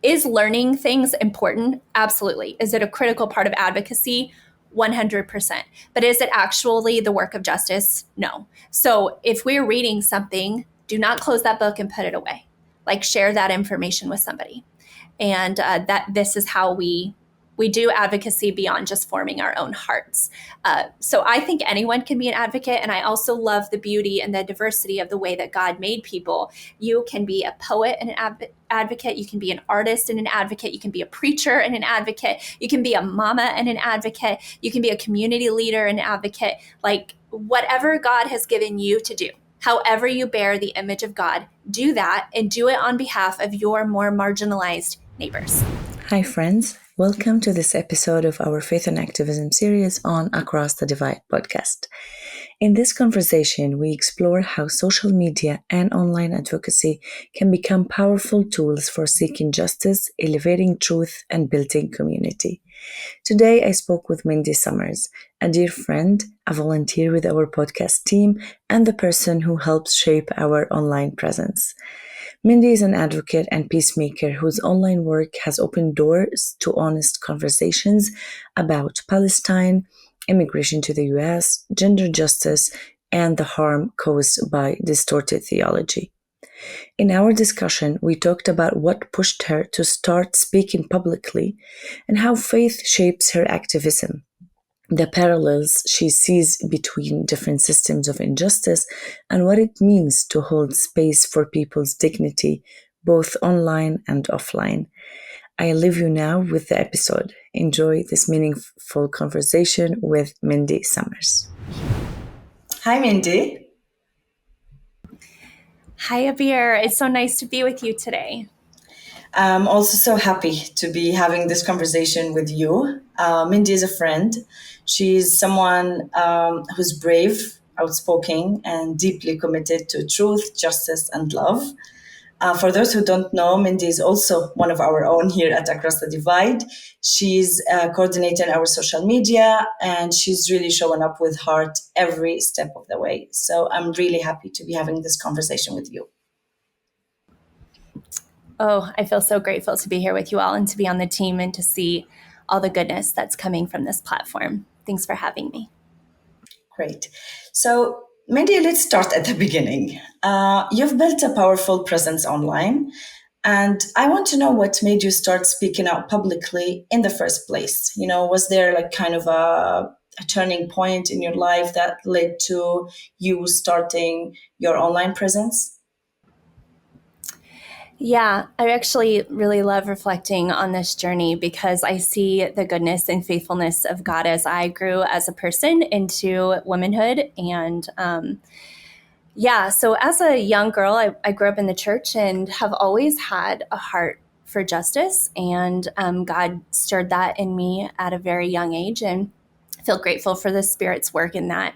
Is learning things important? Absolutely. Is it a critical part of advocacy? 100%. But is it actually the work of justice? No. So if we're reading something, do not close that book and put it away. Like, share that information with somebody. And that this is how we do advocacy beyond just forming our own hearts. So I think anyone can be an advocate. And I also love the beauty and the diversity of the way that God made people. You can be a poet and an advocate. You can be an artist and an advocate. You can be a preacher and an advocate. You can be a mama and an advocate. You can be a community leader and an advocate. Like, whatever God has given you to do, however you bear the image of God, do that, and do it on behalf of your more marginalized neighbors. Hi friends, welcome to this episode of our Faith and Activism series on Across the Divide podcast. In this conversation, we explore how social media and online advocacy can become powerful tools for seeking justice, elevating truth, and building community. Today, I spoke with Mindy Summers, a dear friend, a volunteer with our podcast team, and the person who helps shape our online presence. Mindy is an advocate and peacemaker whose online work has opened doors to honest conversations about Palestine, immigration to the US, gender justice, and the harm caused by distorted theology. In our discussion, we talked about what pushed her to start speaking publicly and how faith shapes her activism, the parallels she sees between different systems of injustice, and what it means to hold space for people's dignity, both online and offline. I leave you now with the episode. Enjoy this meaningful conversation with Mindy Summers. Hi, Mindy. Hi, Abeer. It's so nice to be with you today. I'm also so happy to be having this conversation with you. Mindy is a friend. She's someone who's brave, outspoken, and deeply committed to truth, justice, and love. For those who don't know, Mindy is also one of our own here at Across the Divide. She's coordinating our social media, and she's really showing up with heart every step of the way. So I'm really happy to be having this conversation with you. Oh, I feel so grateful to be here with you all and to be on the team and to see all the goodness that's coming from this platform. Thanks for having me. Great. So, Mindy, let's start at the beginning. You've built a powerful presence online, and I want to know what made you start speaking out publicly in the first place. You know, was there like kind of a turning point in your life that led to you starting your online presence? Yeah, I actually really love reflecting on this journey because I see the goodness and faithfulness of God as I grew as a person into womanhood. And so as a young girl, I grew up in the church and have always had a heart for justice. And God stirred that in me at a very young age. And feel grateful for the Spirit's work in that.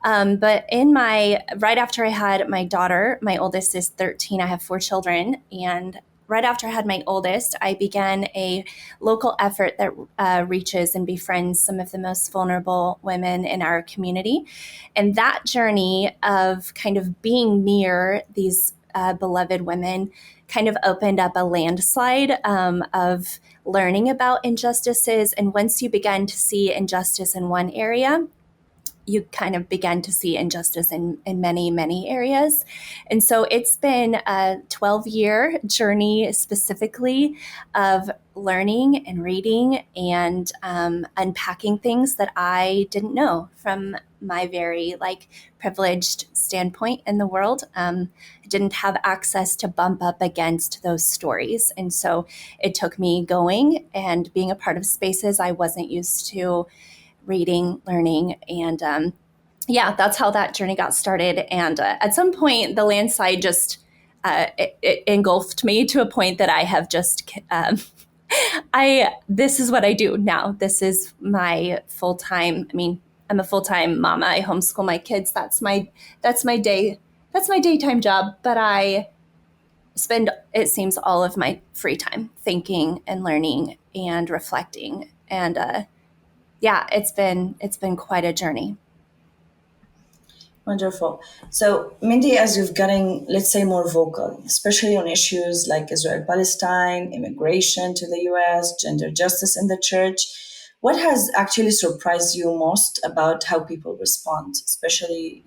But right after I had my daughter, my oldest is 13, I have 4 children. And right after I had my oldest, I began a local effort that reaches and befriends some of the most vulnerable women in our community. And that journey of kind of being near these beloved women kind of opened up a landslide of learning about injustices. And once you begin to see injustice in one area, you kind of began to see injustice in many, many areas. And so it's been a 12-year journey specifically of learning and reading and unpacking things that I didn't know from my very privileged standpoint in the world. I didn't have access to bump up against those stories. And so it took me going and being a part of spaces I wasn't used to, reading, learning, and that's how that journey got started. And at some point, the landslide just it engulfed me to a point that I have just this is what I do now. This is my full-time. I mean, I'm a full-time mama. I homeschool my kids. That's my day. That's my daytime job. But I spend, it seems, all of my free time thinking and learning and reflecting. And it's been quite a journey. Wonderful. So, Mindy, as you've gotten, let's say, more vocal, especially on issues like Israel-Palestine, immigration to the US, gender justice in the church, what has actually surprised you most about how people respond, especially,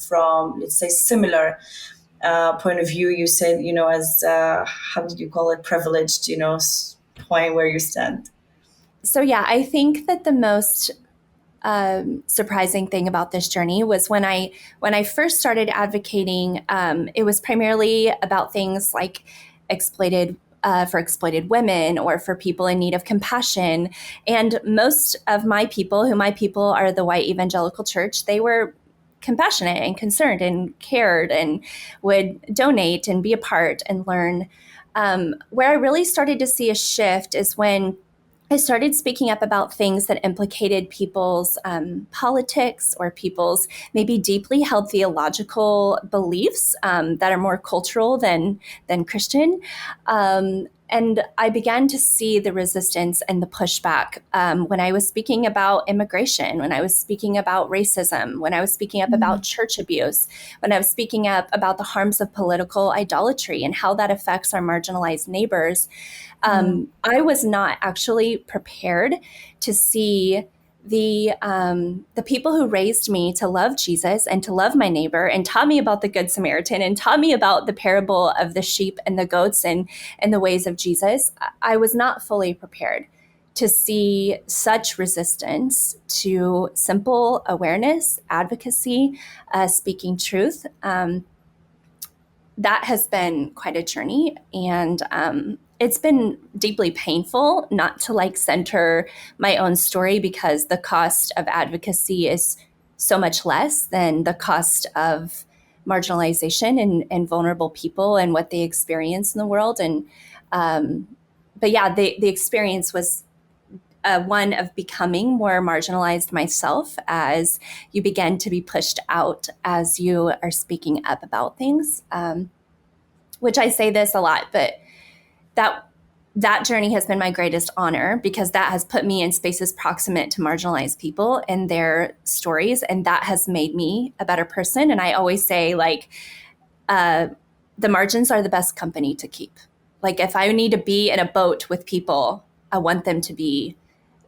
from, let's say, similar point of view? You said, as, how did you call it, privileged, point where you stand. So, yeah, I think that the most surprising thing about this journey was when I first started advocating. It was primarily about things like exploited for exploited women or for people in need of compassion. And most of my people are the white evangelical church. They were compassionate and concerned and cared and would donate and be a part and learn. Where I really started to see a shift is when I started speaking up about things that implicated people's politics or people's maybe deeply held theological beliefs that are more cultural than Christian. And I began to see the resistance and the pushback when I was speaking about immigration, when I was speaking about racism, when I was speaking up about church abuse, when I was speaking up about the harms of political idolatry and how that affects our marginalized neighbors. I was not actually prepared to see the people who raised me to love Jesus and to love my neighbor and taught me about the Good Samaritan and taught me about the parable of the sheep and the goats and the ways of Jesus. I was not fully prepared to see such resistance to simple awareness, advocacy, speaking truth. That has been quite a journey, and it's been deeply painful not to like center my own story because the cost of advocacy is so much less than the cost of marginalization and vulnerable people and what they experience in the world. And but yeah, the experience was one of becoming more marginalized myself as you begin to be pushed out as you are speaking up about things. Which I say this a lot, but that that journey has been my greatest honor because that has put me in spaces proximate to marginalized people and their stories, and that has made me a better person. And I always say, like, uh, the margins are the best company to keep. Like, if I need to be in a boat with people, I want them to be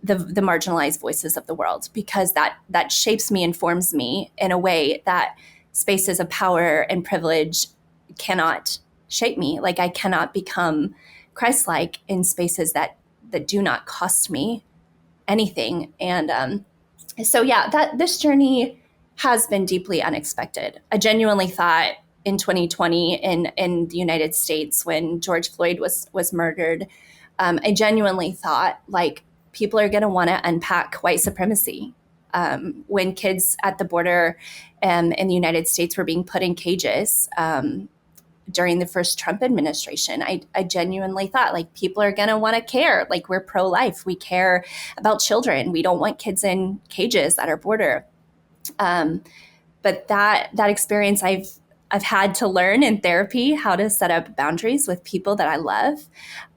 the marginalized voices of the world because that shapes me, informs me in a way that spaces of power and privilege cannot shape me. Like, I cannot become Christ-like in spaces that do not cost me anything. And so yeah, that this journey has been deeply unexpected. I genuinely thought in 2020 in the United States when George Floyd was murdered, I genuinely thought like people are going to want to unpack white supremacy. When kids at the border in the United States were being put in cages during the first Trump administration, I genuinely thought like people are going to want to care. Like, we're pro-life. We care about children. We don't want kids in cages at our border. But that experience, I've had to learn in therapy how to set up boundaries with people that I love,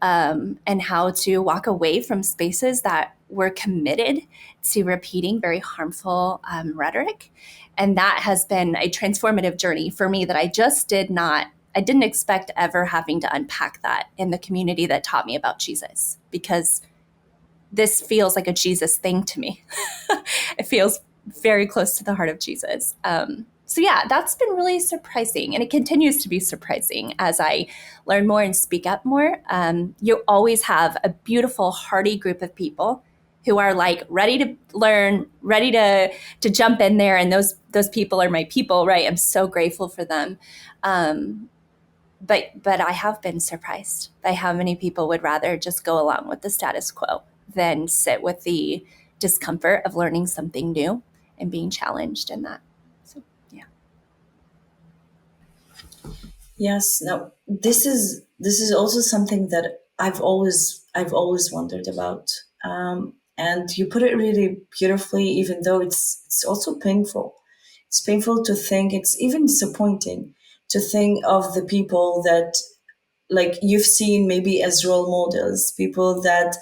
and how to walk away from spaces that were committed to repeating very harmful rhetoric. And that has been a transformative journey for me that I didn't expect ever having to unpack that in the community that taught me about Jesus, because this feels like a Jesus thing to me. It feels very close to the heart of Jesus. So yeah, that's been really surprising, and it continues to be surprising as I learn more and speak up more. You always have a beautiful, hearty group of people who are like ready to learn, ready to jump in there, and those people are my people, right? I'm so grateful for them. But I have been surprised by how many people would rather just go along with the status quo than sit with the discomfort of learning something new and being challenged in that. So yeah. Yes, no, this is also something that I've always wondered about, and you put it really beautifully. Even though it's also painful, it's painful to think. It's even disappointing to think of the people that like you've seen maybe as role models, people that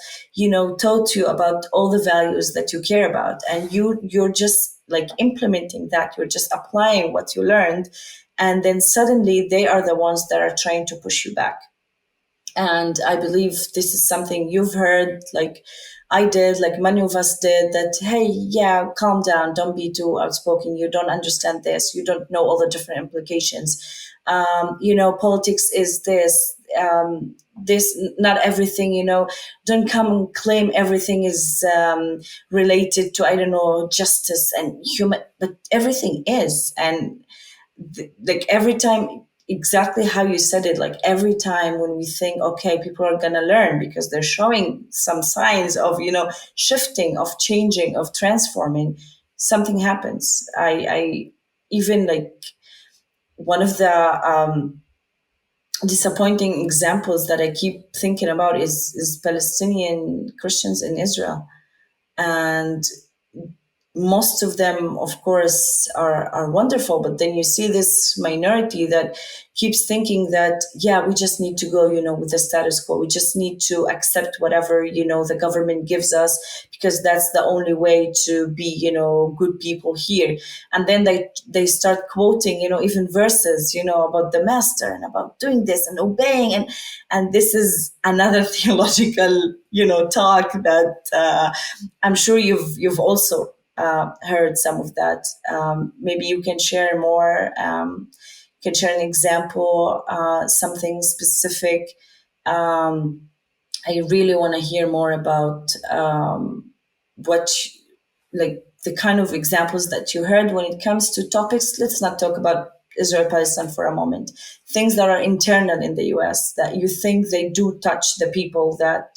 taught you about all the values that you care about, and you're just like implementing that. You're just applying what you learned, and then suddenly they are the ones that are trying to push you back. And I believe this is something you've heard, like I did, like many of us did, that, hey, yeah, calm down, don't be too outspoken, you don't understand this, you don't know all the different implications. Politics is this, this, not everything, don't come and claim everything is related to, I don't know, justice and human, but everything is. And like every time, exactly how you said it, like every time when we think, okay, people are going to learn because they're showing some signs of, shifting, of changing, of transforming, something happens. I even, like, one of the disappointing examples that I keep thinking about is Palestinian Christians in Israel. And most of them, of course, are wonderful, but then you see this minority that keeps thinking that, yeah, we just need to go, with the status quo. We just need to accept whatever, the government gives us, because that's the only way to be, good people here. And then they start quoting, even verses, about the master and about doing this and obeying. And this is another theological, talk that I'm sure you've also heard some of that. Maybe you can share more. Can share an example, something specific. I really want to hear more about what, like, the kind of examples that you heard when it comes to topics. Let's not talk about Israel-Palestine for a moment. Things that are internal in the U.S. that you think they do touch the people that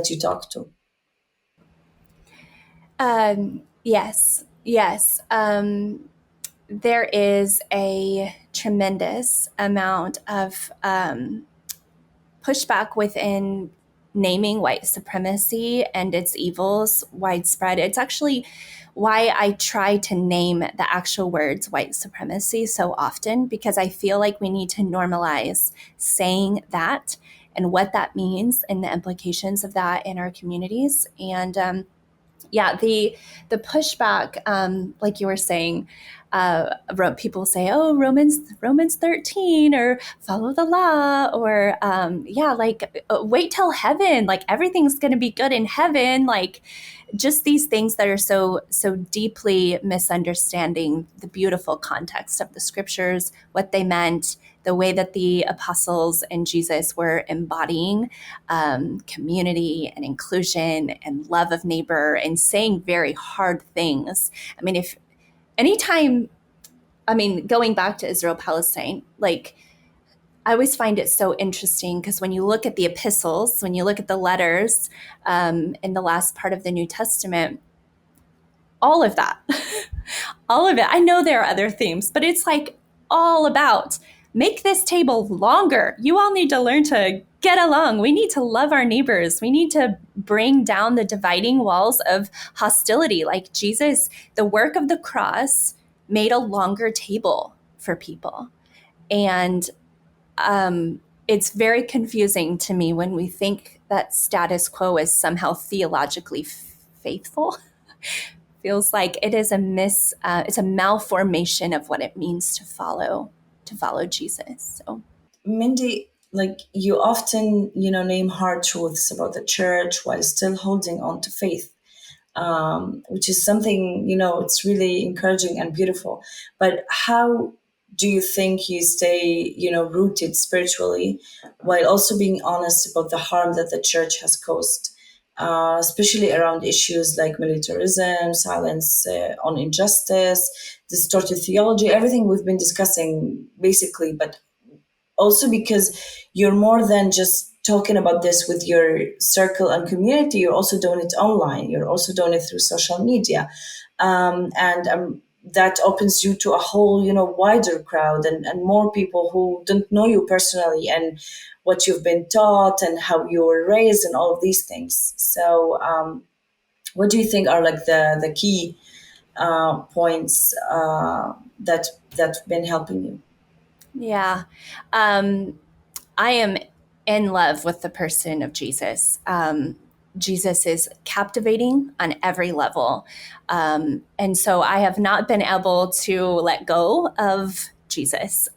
you talk to. Yes, yes. There is a tremendous amount of pushback within naming white supremacy and its evils widespread. It's actually why I try to name the actual words white supremacy so often, because I feel like we need to normalize saying that and what that means and the implications of that in our communities. And yeah, the pushback, like you were saying, people say, "Oh, Romans 13," or "Follow the law," or yeah, like wait till heaven, like everything's going to be good in heaven, like just these things that are so deeply misunderstanding the beautiful context of the scriptures, what they meant, the way that the apostles and Jesus were embodying community and inclusion and love of neighbor and saying very hard things. I mean, if anytime, I mean, going back to Israel-Palestine, like I always find it so interesting because when you look at the epistles, when you look at the letters in the last part of the New Testament, all of that, all of it. I know there are other themes, but it's like all about make this table longer. You all need to learn to get along. We need to love our neighbors. We need to bring down the dividing walls of hostility. Like Jesus, the work of the cross made a longer table for people. And it's very confusing to me when we think that status quo is somehow theologically faithful. Feels like it is it's a malformation of what it means to follow Jesus. So Mindy, like, you often, name hard truths about the church while still holding on to faith, which is something, it's really encouraging and beautiful. But how do you think you stay, rooted spiritually while also being honest about the harm that the church has caused? Especially around issues like militarism, silence on injustice, distorted theology, everything we've been discussing basically, but also because you're more than just talking about this with your circle and community, you're also doing it online, you're also doing it through social media, and that opens you to a whole, wider crowd, and more people who don't know you personally and what you've been taught and how you were raised and all of these things. So what do you think are like the key points that's been helping you? yeah, um, I am in love with the person of Jesus. Jesus is captivating on every level. And so I have not been able to let go of Jesus,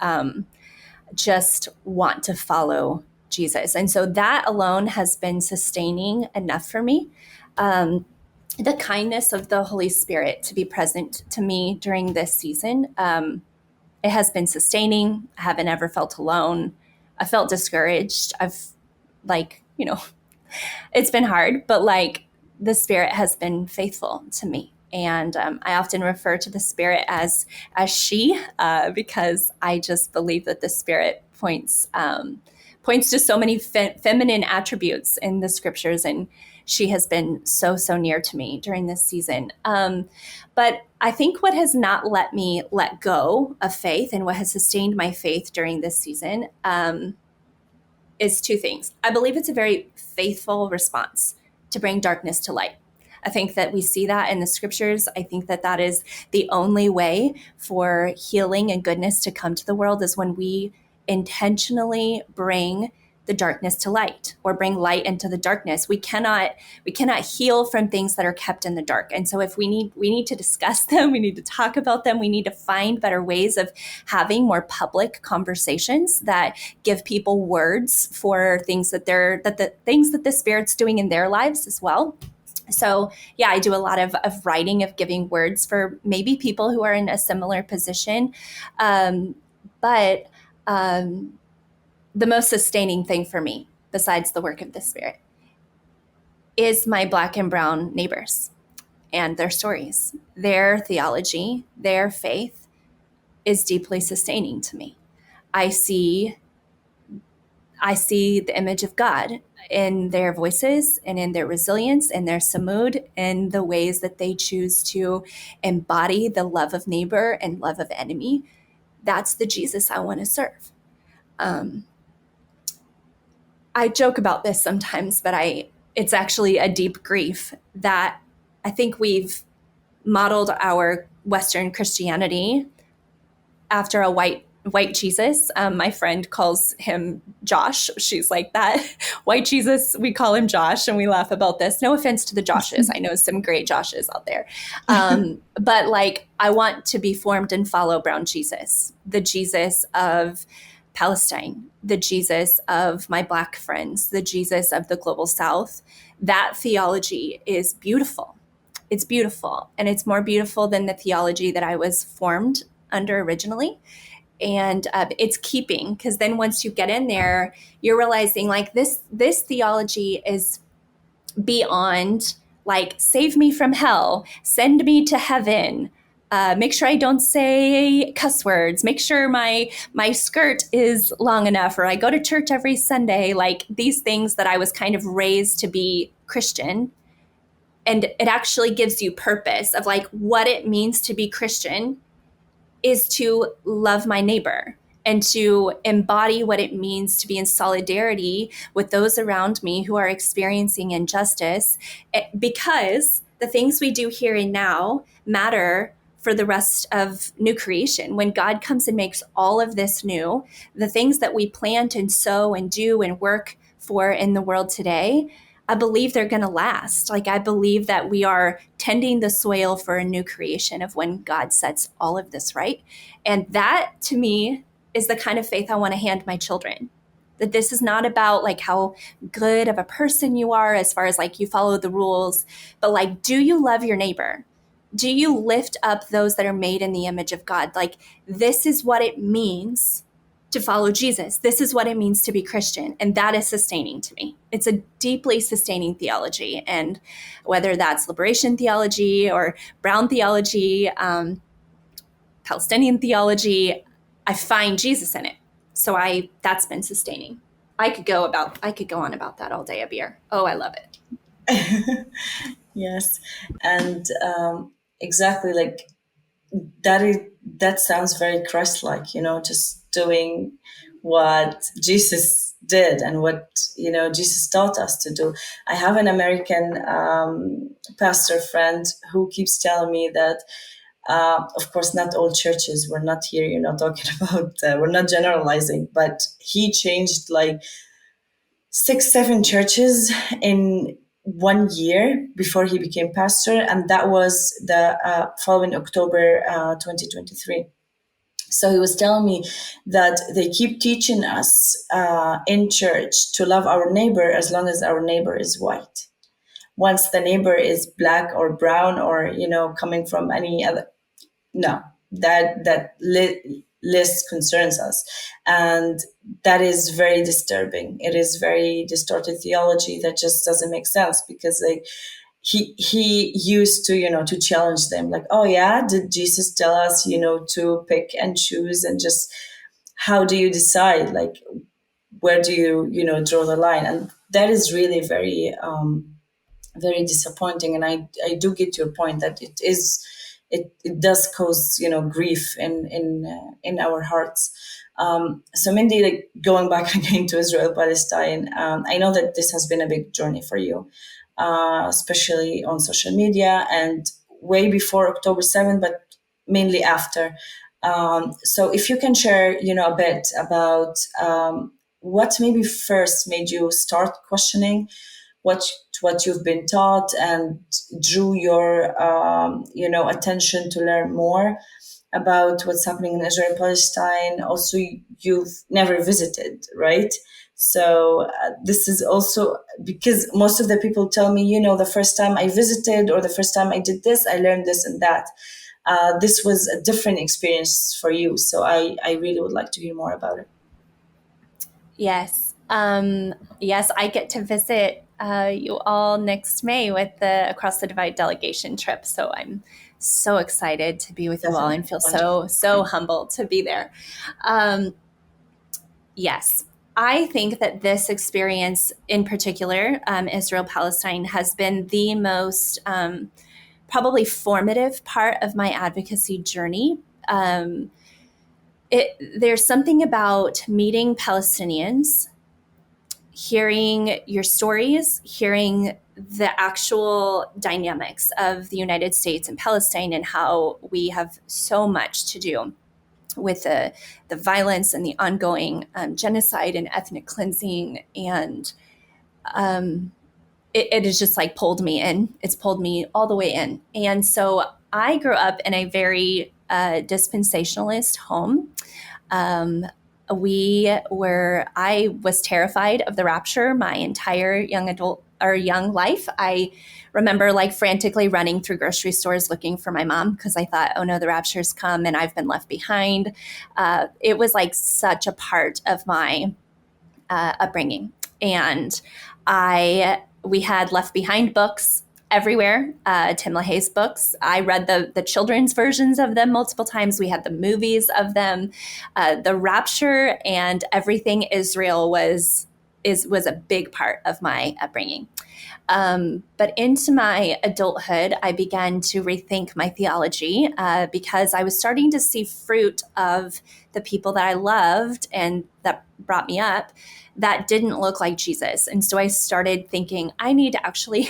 just want to follow Jesus. And so that alone has been sustaining enough for me. The kindness of the Holy Spirit to be present to me during this season, it has been sustaining. I haven't ever felt alone. I felt discouraged. It's been hard, but the Spirit has been faithful to me. And I often refer to the Spirit as she, because I just believe that the Spirit points to so many feminine attributes in the scriptures, and she has been so near to me during this season. But I think what has not let me let go of faith and what has sustained my faith during this season is two things. I believe it's a very faithful response to bring darkness to light. I think that we see that in the scriptures. I think that that is the only way for healing and goodness to come to the world, is when we intentionally bring the darkness to light, or bring light into the darkness. We cannot heal from things that are kept in the dark. And so if we need to discuss them, we need to talk about them, we need to find better ways of having more public conversations that give people words for things that the things that the Spirit's doing in their lives as well. So yeah, I do a lot of writing, of giving words for maybe people who are in a similar position. But the most sustaining thing for me, besides the work of the Spirit, is my Black and brown neighbors and their stories. Their theology, their faith is deeply sustaining to me. I see the image of God in their voices and in their resilience and their samud, and the ways that they choose to embody the love of neighbor and love of enemy. That's the Jesus I want to serve. I joke about this sometimes, but it's actually a deep grief that I think we've modeled our Western Christianity after a white Jesus. My friend calls him Josh. She's like, that white Jesus, we call him Josh, and we laugh about this. No offense to the Joshes. I know some great Joshes out there. But I want to be formed and follow brown Jesus, the Jesus of Palestine, the Jesus of my Black friends, the Jesus of the global South. That theology is beautiful. It's beautiful. And it's more beautiful than the theology that I was formed under originally. And it's keeping, because then once you get in there, you're realizing this theology is beyond save me from hell, send me to heaven, make sure I don't say cuss words, make sure my skirt is long enough, or I go to church every Sunday, these things that I was kind of raised to be Christian. And it actually gives you purpose of what it means to be Christian is to love my neighbor and to embody what it means to be in solidarity with those around me who are experiencing injustice, because the things we do here and now matter for the rest of new creation. When God comes and makes all of this new, the things that we plant and sow and do and work for in the world today, I believe they're going to last. I believe that we are tending the soil for a new creation of when God sets all of this right. And that, to me, is the kind of faith I want to hand my children. That this is not about how good of a person you are as far as you follow the rules, but do you love your neighbor? Do you lift up those that are made in the image of God? This is what it means to follow Jesus. This is what it means to be Christian. And that is sustaining to me. It's a deeply sustaining theology. And whether that's liberation theology or brown theology, Palestinian theology, I find Jesus in it. So that's been sustaining. I could go on about that all day, Abeer. Oh, I love it. Yes. And exactly, that sounds very Christ-like, just doing what Jesus did and what Jesus taught us to do. I have an American pastor friend who keeps telling me that of course not all churches, we're not here talking about we're not generalizing, but he changed 6-7 churches in 1 year before he became pastor, and that was the following October 2023. So he was telling me that they keep teaching us in church to love our neighbor as long as our neighbor is white. Once the neighbor is black or brown or coming from any other, no, that list concerns us, and that is very disturbing. It is very distorted theology that just doesn't make sense, because like he used to to challenge them, like, oh yeah, did Jesus tell us to pick and choose, and just how do you decide, like, where do you draw the line? And that is really very very disappointing. And I do get your point that it does cause grief in our hearts. So Mindy, like, going back again to Israel-Palestine, I know that this has been a big journey for you, especially on social media and way before October 7th, but mainly after. So if you can share a bit about what maybe first made you start questioning what you've been taught, and drew your attention to learn more about what's happening in Israel-Palestine. Also, you've never visited, right? So this is also because most of the people tell me, the first time I visited or the first time I did this, I learned this and that. This was a different experience for you, so I really would like to hear more about it. Yes. Yes, I get to visit you all next May with the Across the Divide delegation trip. So I'm so excited to be with you all, Definitely. and feel so humbled to be there. Um, yes. I think that this experience in particular, Israel-Palestine, has been the most probably formative part of my advocacy journey. There's something about meeting Palestinians, hearing your stories, hearing the actual dynamics of the United States and Palestine, and how we have so much to do with the violence and the ongoing genocide and ethnic cleansing. And it has just like pulled me in. It's pulled me all the way in. And so I grew up in a very dispensationalist home. I was terrified of the rapture my entire young life. I remember like frantically running through grocery stores looking for my mom, because I thought, oh no, the rapture's come and I've been left behind. It was like such a part of my upbringing. And we had Left Behind books everywhere, Tim LaHaye's books. I read the children's versions of them multiple times. We had the movies of them. The rapture and everything Israel was a big part of my upbringing. But into my adulthood, I began to rethink my theology because I was starting to see fruit of the people that I loved and that brought me up that didn't look like Jesus. And so I started thinking, I need to actually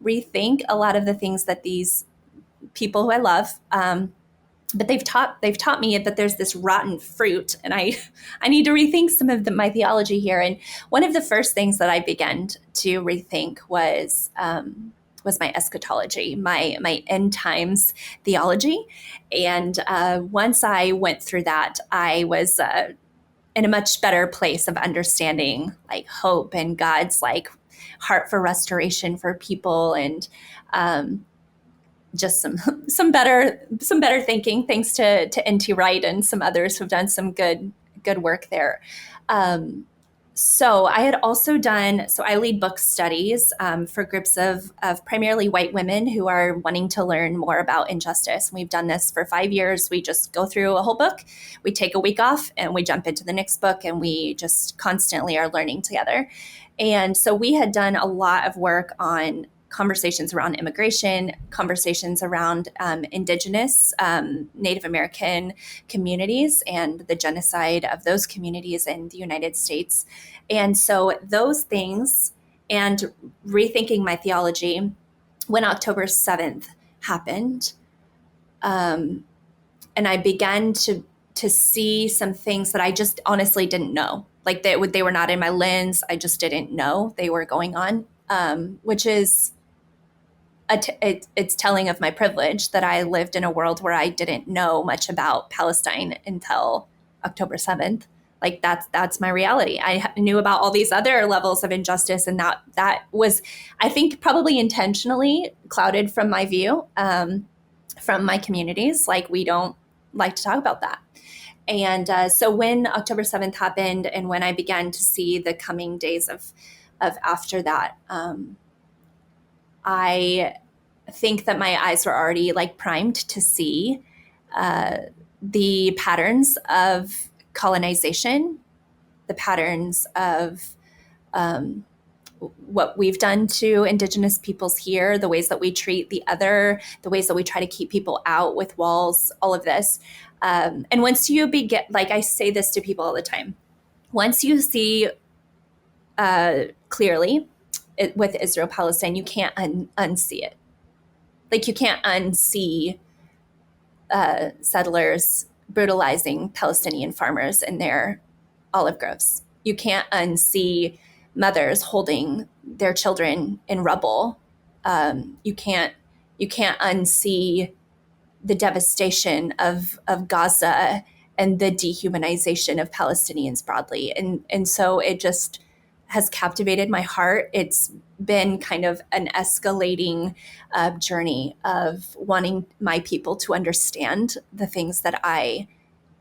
rethink a lot of the things that these people who I love, but they've taught me that there's this rotten fruit, and I need to rethink some of my theology here. And one of the first things that I began to rethink was my eschatology, my end times theology. And once I went through that, I was in a much better place of understanding like hope and God's like heart for restoration for people, and just some better thinking, thanks to N.T. Wright and some others who've done some good work there. So I had also so I lead book studies for groups of primarily white women who are wanting to learn more about injustice. And we've done this for 5 years. We just go through a whole book, we take a week off, and we jump into the next book, and we just constantly are learning together. And so we had done a lot of work on conversations around immigration, conversations around indigenous Native American communities and the genocide of those communities in the United States. And so those things, and rethinking my theology, when October 7th happened, and I began to see some things that I just honestly didn't know. Like they were not in my lens. I just didn't know they were going on. which is it's telling of my privilege that I lived in a world where I didn't know much about Palestine until October 7th. Like that's my reality. I knew about all these other levels of injustice, and that was, I think, probably intentionally clouded from my view, from my communities. Like, we don't like to talk about that. And so when October 7th happened, and when I began to see the coming days of after that, I think that my eyes were already like primed to see uh, the patterns of colonization, the patterns of um, what we've done to Indigenous peoples here, the ways that we treat the other, the ways that we try to keep people out with walls, all of this. And once you begin, like I say this to people all the time, once you see clearly with Israel-Palestine, you can't unsee it. Like, you can't unsee settlers brutalizing Palestinian farmers in their olive groves. You can't unsee mothers holding their children in rubble. You can't unsee the devastation of Gaza and the dehumanization of Palestinians broadly. And so it just has captivated my heart. It's been kind of an escalating journey of wanting my people to understand the things that I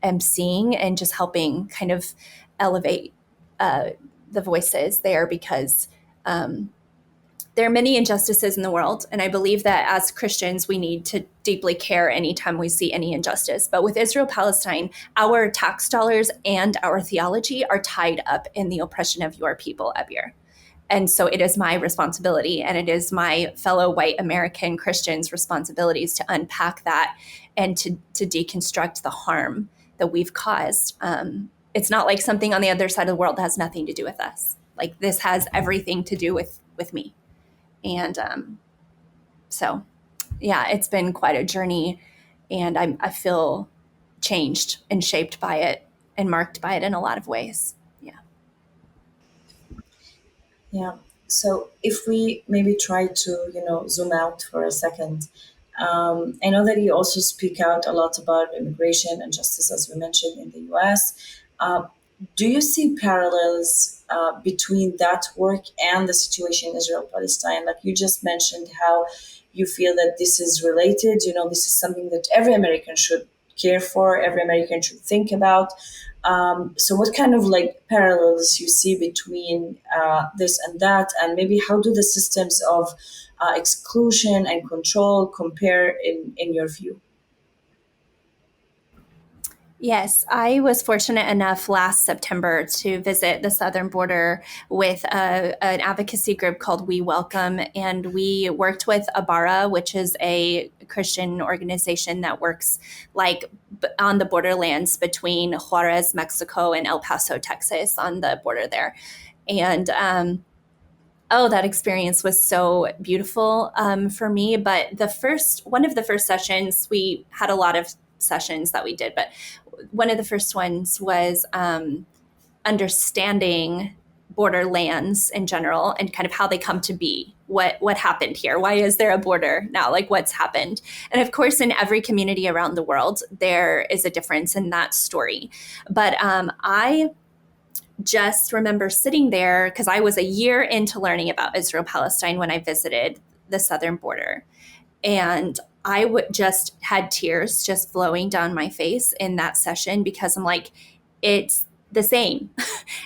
am seeing, and just helping kind of elevate uh, the voices there, because there are many injustices in the world. And I believe that as Christians, we need to deeply care anytime we see any injustice. But with Israel-Palestine, our tax dollars and our theology are tied up in the oppression of your people, Abeer. And so it is my responsibility, and it is my fellow white American Christians' responsibilities to unpack that and to deconstruct the harm that we've caused. It's not like something on the other side of the world that has nothing to do with us. Like, this has everything to do with me. And so, yeah, it's been quite a journey, and I feel changed and shaped by it and marked by it in a lot of ways. Yeah. Yeah. So if we maybe try to, zoom out for a second, I know that you also speak out a lot about immigration and justice, as we mentioned in the US. Uh, do you see parallels between that work and the situation in Israel-Palestine? Like you just mentioned, how you feel that this is related. This is something that every American should care for, every American should think about. So what kind of like parallels you see between this and that, and maybe how do the systems of exclusion and control compare in your view? Yes, I was fortunate enough last September to visit the southern border with an advocacy group called We Welcome, and we worked with Abeer, which is a Christian organization that works like on the borderlands between Juarez, Mexico, and El Paso, Texas, on the border there. And oh, that experience was so beautiful for me. But one of the first sessions, we had a lot of sessions that we did, but one of the first ones was understanding borderlands in general, and kind of how they come to be. What happened here? Why is there a border now? Like, what's happened? And of course, in every community around the world, there is a difference in that story. But I just remember sitting there, because I was a year into learning about Israel-Palestine when I visited the southern border. And I would just had tears just flowing down my face in that session, because I'm like, it's the same.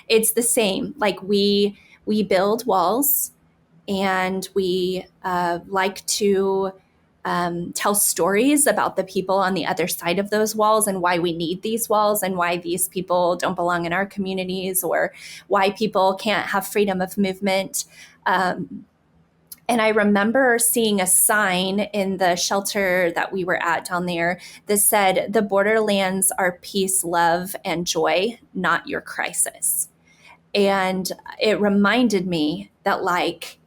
It's the same. Like, we build walls, and we like to tell stories about the people on the other side of those walls, and why we need these walls, and why these people don't belong in our communities, or why people can't have freedom of movement. And I remember seeing a sign in the shelter that we were at down there that said, "The borderlands are peace, love, and joy, not your crisis." And it reminded me that, like,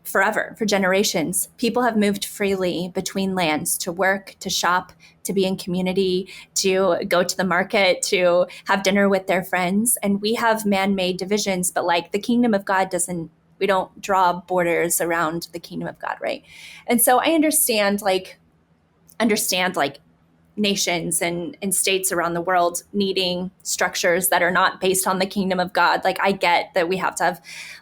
forever, for generations, people have moved freely between lands to work, to shop, to be in community, to go to the market, to have dinner with their friends. And we have man-made divisions, but like, the kingdom of God doesn't We don't draw borders around the kingdom of God, right? And so I understand nations and states around the world needing structures that are not based on the kingdom of God. Like I get that we have to have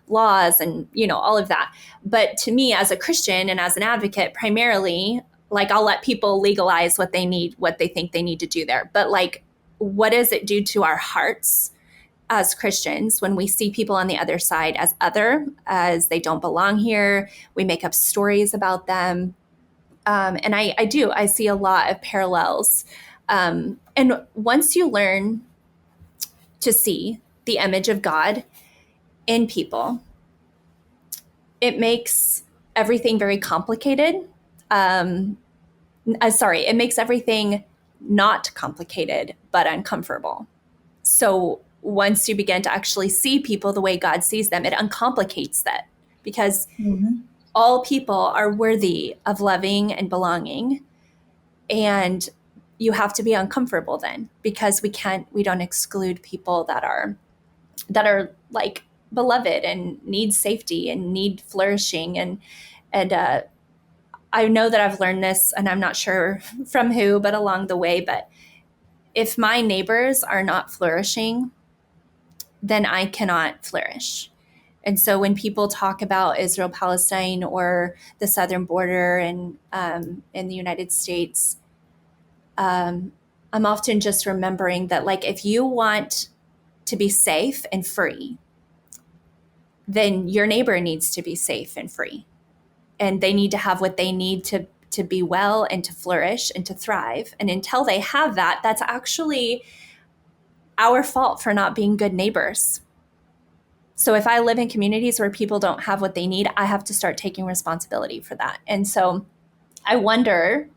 laws and, all of that. But to me, as a Christian and as an advocate, primarily, like I'll let people legalize what they need, what they think they need to do there. But like, what does it do to our hearts as Christians when we see people on the other side as they don't belong here? We make up stories about them. And I see a lot of parallels. And once you learn to see the image of God in people, it makes everything very complicated. It makes everything not complicated, but uncomfortable. So once you begin to actually see people the way God sees them, it uncomplicates that because all people are worthy of loving and belonging. And you have to be uncomfortable then because we don't exclude people that are like beloved and need safety and need flourishing. And I know that I've learned this, and I'm not sure from who, but along the way. But if my neighbors are not flourishing, then I cannot flourish. And so when people talk about Israel-Palestine or the southern border and in the United States, I'm often just remembering that, like, if you want to be safe and free, then your neighbor needs to be safe and free. And they need to have what they need to be well and to flourish and to thrive. And until they have that, that's actually our fault for not being good neighbors. So if I live in communities where people don't have what they need, I have to start taking responsibility for that. And so I wonder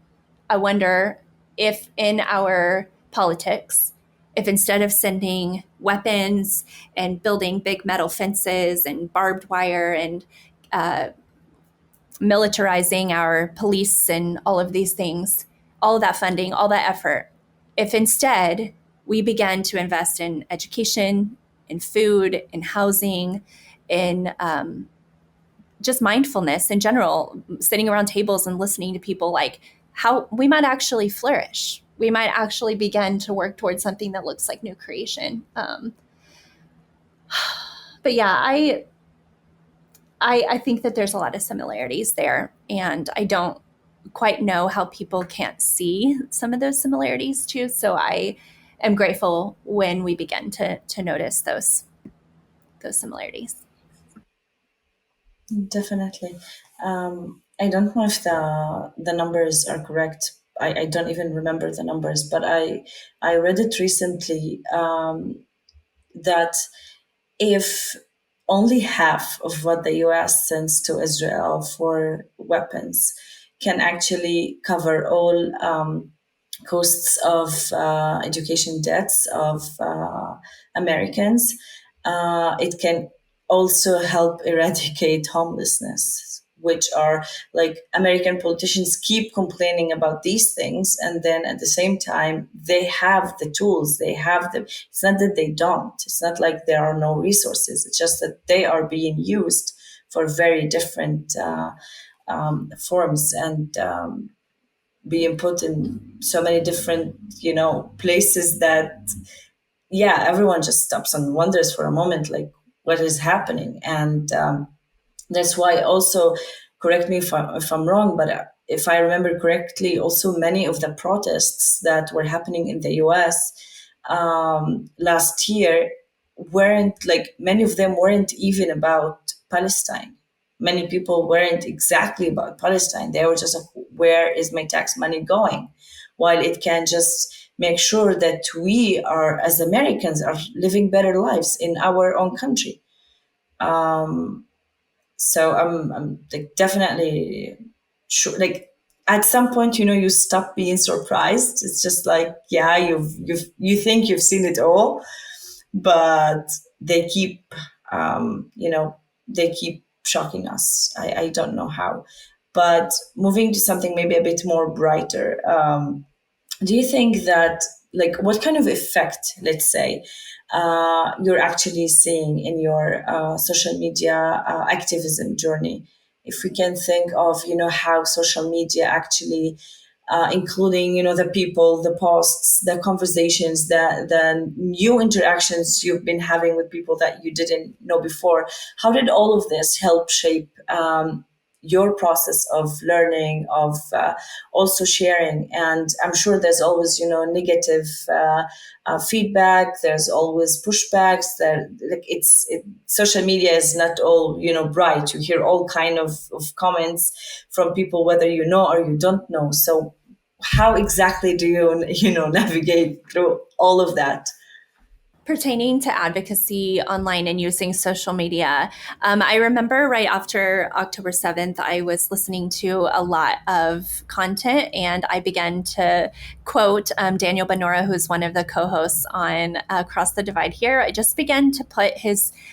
if in our politics, if instead of sending weapons and building big metal fences and barbed wire and militarizing our police and all of these things, all of that funding, all that effort, if instead we began to invest in education, in food, in housing, in just mindfulness in general, sitting around tables and listening to people, like how we might actually flourish. We might actually begin to work towards something that looks like new creation. But yeah, I think that there's a lot of similarities there, and I don't quite know how people can't see some of those similarities too. So I am grateful when we begin to notice those similarities. Definitely. I don't know if the numbers are correct. I don't even remember the numbers, but I read it recently, that if only half of what the US sends to Israel for weapons can actually cover all costs of education debts of Americans, it can also help eradicate homelessness, which are like American politicians keep complaining about these things. And then at the same time, they have the tools, they have them. It's not that they don't, it's not like there are no resources. It's just that they are being used for very different forms and being put in so many different, places that, yeah, everyone just stops and wonders for a moment, like, what is happening? And that's why also, correct me if I'm wrong, but if I remember correctly, also many of the protests that were happening in the US last year weren't like, many of them weren't even about Palestine. Many people weren't exactly about Palestine. They were just like, where is my tax money going? While it can just make sure that we are, as Americans, are living better lives in our own country. So I'm like definitely sure. Like at some point, you stop being surprised. It's just like, yeah, you think you've seen it all, but they keep, they keep shocking us. I don't know how. But moving to something maybe a bit more brighter, do you think that like what kind of effect, let's say, you're actually seeing in your social media activism journey? If we can think of, how social media actually, including, the people, the posts, the conversations, the new interactions you've been having with people that you didn't know before. How did all of this help shape your process of learning, of also sharing? And I'm sure there's always, negative feedback. There's always pushbacks. Social media is not all, bright. You hear all kind of comments from people, whether you know or you don't know. So how exactly do you, navigate through all of that? Pertaining to advocacy online and using social media, I remember right after October 7th, I was listening to a lot of content, and I began to quote Daniel Benora, who's one of the co-hosts on Across the Divide here. I just began to put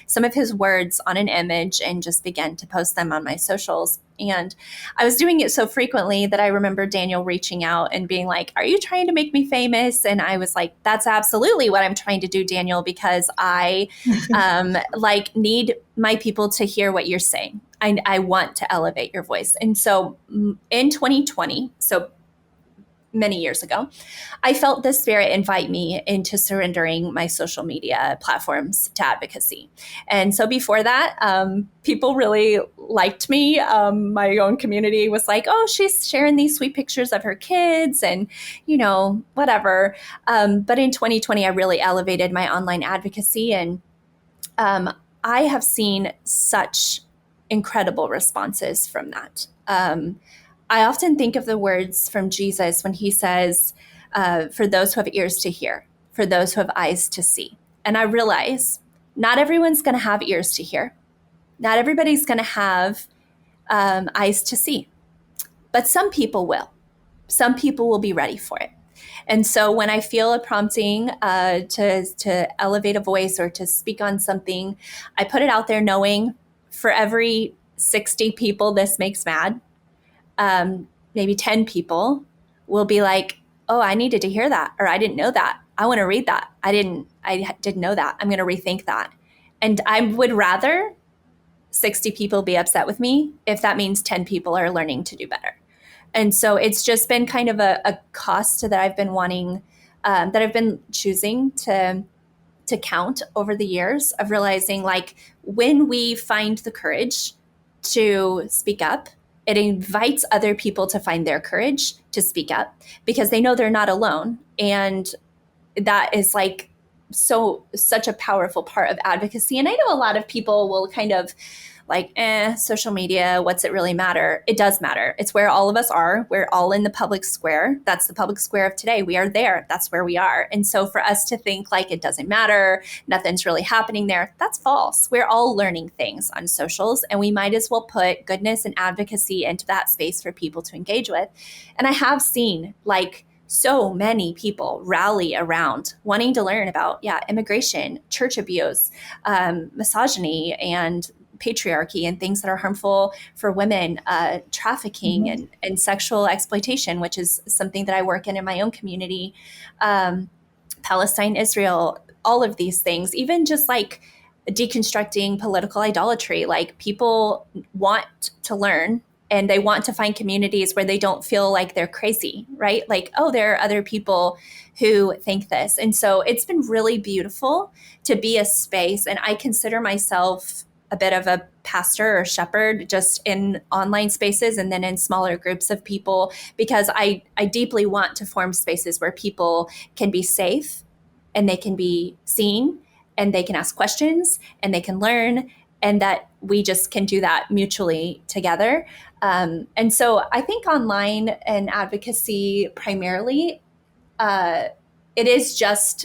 some of his words on an image and just began to post them on my socials. And I was doing it so frequently that I remember Daniel reaching out and being like, "Are you trying to make me famous?" And I was like, "That's absolutely what I'm trying to do, Daniel, because I need my people to hear what you're saying. I want to elevate your voice." And so in 2020, so many years ago, I felt the Spirit invite me into surrendering my social media platforms to advocacy. And so before that, people really liked me. My own community was like, "Oh, she's sharing these sweet pictures of her kids and, whatever." But in 2020, I really elevated my online advocacy, and I have seen such incredible responses from that. I often think of the words from Jesus when he says, "For those who have ears to hear, for those who have eyes to see." And I realize not everyone's going to have ears to hear. Not everybody's going to have eyes to see, but some people will. Some people will be ready for it. And so when I feel a prompting to elevate a voice or to speak on something, I put it out there knowing for every 60 people this makes mad, maybe 10 people will be like, "Oh, I needed to hear that," or "I didn't know that. I want to read that. I didn't know that. I'm going to rethink that." And I would rather 60 people be upset with me if that means 10 people are learning to do better. And so it's just been kind of a cost that I've been wanting, that I've been choosing to count over the years, of realizing, like, when we find the courage to speak up, it invites other people to find their courage to speak up because they know they're not alone. And that is like such a powerful part of advocacy. And I know a lot of people will kind of like, social media, what's it really matter? It does matter. It's where all of us are. We're all in the public square. That's the public square of today. We are there. That's where we are. And so for us to think like it doesn't matter, nothing's really happening there, that's false. We're all learning things on socials, and we might as well put goodness and advocacy into that space for people to engage with. And I have seen, like, so many people rally around wanting to learn about, immigration, church abuse, misogyny, and patriarchy, and things that are harmful for women, trafficking, and sexual exploitation, which is something that I work in my own community, Palestine-Israel, all of these things, even just like deconstructing political idolatry. Like, people want to learn, and they want to find communities where they don't feel like they're crazy, right? Like, oh, there are other people who think this. And so it's been really beautiful to be a space. And I consider myself a bit of a pastor or shepherd, just in online spaces and then in smaller groups of people, because I deeply want to form spaces where people can be safe, and they can be seen, and they can ask questions, and they can learn, and that we just can do that mutually together. And so I think online and advocacy primarily, it is just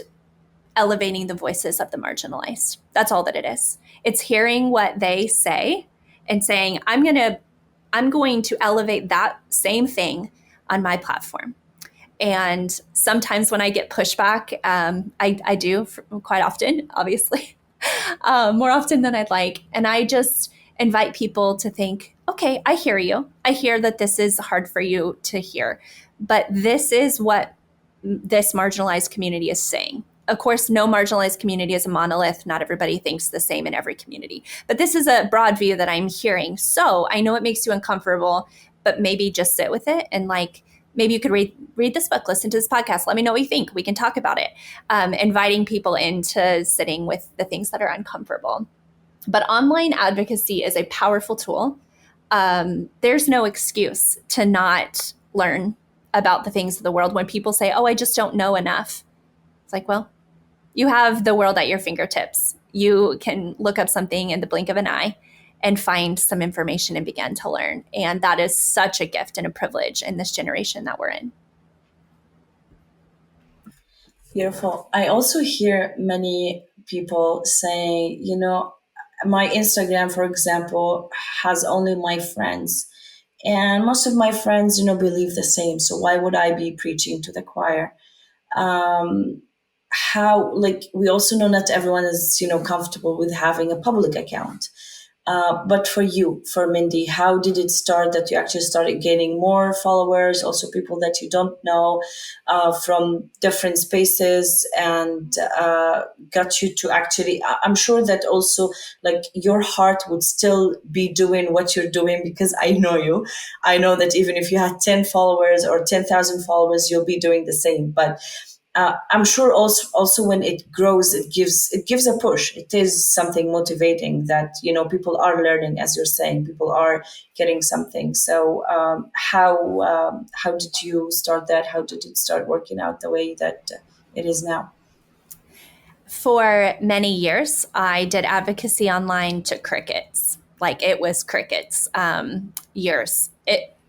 elevating the voices of the marginalized. That's all that it is. It's hearing what they say and saying, I'm going to elevate that same thing on my platform. And sometimes when I get pushback, I do quite often, obviously, more often than I'd like. And I just invite people to think, okay, I hear you. I hear that this is hard for you to hear, but this is what this marginalized community is saying. Of course, no marginalized community is a monolith. Not everybody thinks the same in every community. But this is a broad view that I'm hearing. So I know it makes you uncomfortable, but maybe just sit with it and like maybe you could read this book, listen to this podcast. Let me know what you think. We can talk about it. Inviting people into sitting with the things that are uncomfortable. But online advocacy is a powerful tool. There's no excuse to not learn about the things of the world when people say, oh, I just don't know enough. It's like, well, you have the world at your fingertips. You can look up something in the blink of an eye and find some information and begin to learn. And that is such a gift and a privilege in this generation that we're in. Beautiful. I also hear many people saying, my Instagram, for example, has only my friends. And most of my friends, believe the same. So why would I be preaching to the choir? How, like, we also know not everyone is, comfortable with having a public account. But for you, for Mindy, how did it start that you actually started gaining more followers, also people that you don't know from different spaces, and got you to actually, I'm sure that also like your heart would still be doing what you're doing, because I know you. I know that even if you had 10 followers or 10,000 followers, you'll be doing the same. But I'm sure also when it grows, it gives a push. It is something motivating that people are learning, as you're saying, people are getting something. So how did you start that? How did it start working out the way that it is now? For many years, I did advocacy online to crickets. Like it was crickets. Years.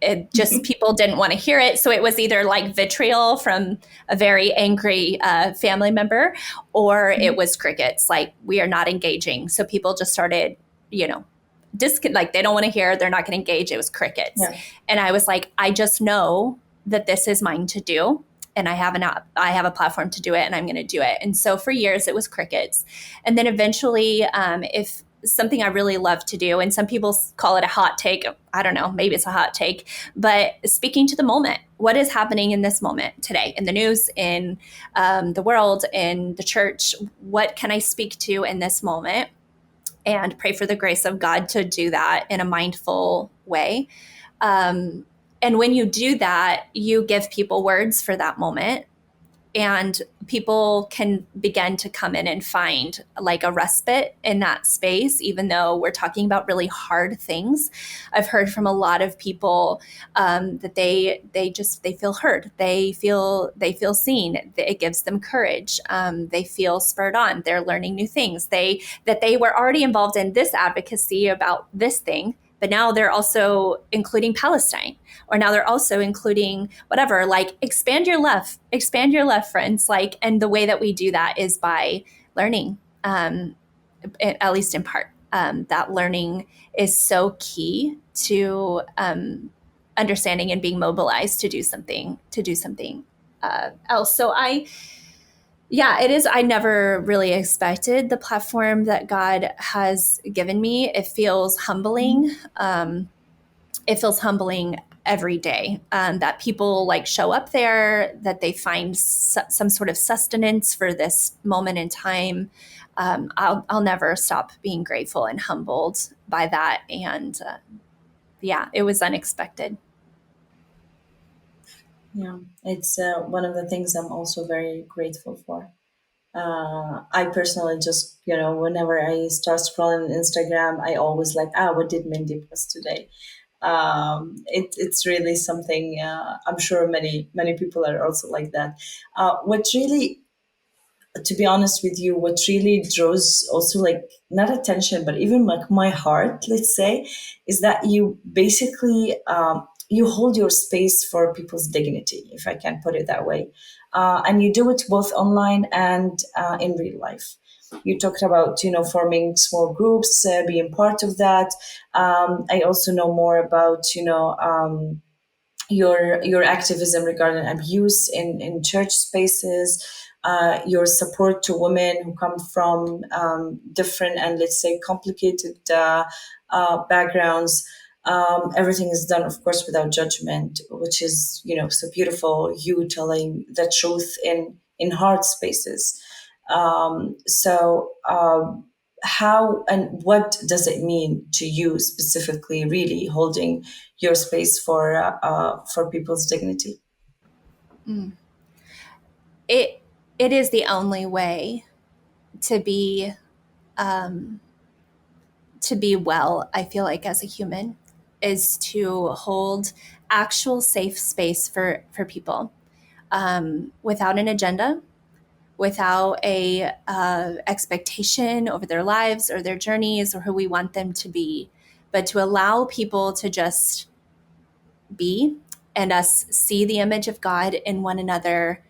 It just people didn't want to hear it. So it was either like vitriol from a very angry family member, or it was crickets. Like we are not engaging. So people just started, like they don't want to hear. They're not going to engage. It was crickets, Yeah. and I was like, I just know that this is mine to do. And I have a platform to do it, and I'm going to do it. And so for years it was crickets. And then eventually, if something I really love to do, and some people call it a hot take, I don't know, maybe it's a hot take, but speaking to the moment, what is happening in this moment today in the news, in the world, in the church, what can I speak to in this moment? And pray for the grace of God to do that in a mindful way. And when you do that, you give people words for that moment, and people can begin to come in and find like a respite in that space, even though we're talking about really hard things. I've heard from a lot of people that they feel heard, they feel seen. It gives them courage. They feel spurred on. They're learning new things. They were already involved in this advocacy about this thing, but now they're also including Palestine, or now they're also including whatever. Like expand your left, friends. Like, and the way that we do that is by learning, at least in part. That learning is so key to understanding and being mobilized to do something else. So it is. I never really expected the platform that God has given me. It feels humbling. It feels humbling every day that people like show up there, that they find some sort of sustenance for this moment in time. I'll never stop being grateful and humbled by that. And it was unexpected. Yeah, it's one of the things I'm also very grateful for. I personally just, whenever I start scrolling on Instagram, I always like, what did Mindy post today? It's really something. I'm sure many people are also like that. What really, to be honest with you, what really draws also like not attention, but even like my heart, let's say, is that you basically you hold your space for people's dignity, if I can put it that way, and you do it both online and in real life. You talked about forming small groups, being part of that. I also know more about your activism regarding abuse in church spaces, your support to women who come from different and let's say complicated backgrounds. Everything is done, of course, without judgment, which is, so beautiful. You telling the truth in hard spaces. How and what does it mean to you specifically, really holding your space for people's dignity? Mm. It it is the only way to be um, to be well. I feel like as a human is to hold actual safe space for people without an agenda, without a expectation over their lives or their journeys or who we want them to be, but to allow people to just be and us see the image of God in one another.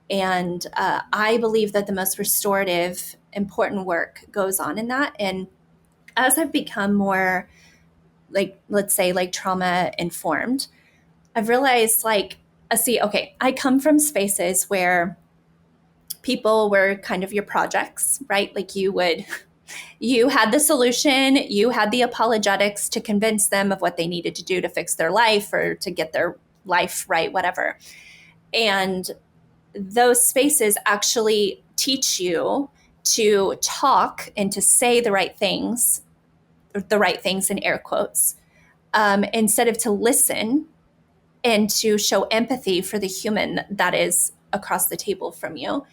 And I believe that the most restorative, important work goes on in that. And as I've become more, like, let's say, like trauma informed, I've realized, like, okay, I come from spaces where people were kind of your projects, right? Like you had the solution, you had the apologetics to convince them of what they needed to do to fix their life or to get their life right, whatever. And those spaces actually teach you to talk and to say the right things in air quotes, instead of to listen and to show empathy for the human that is across the table from you.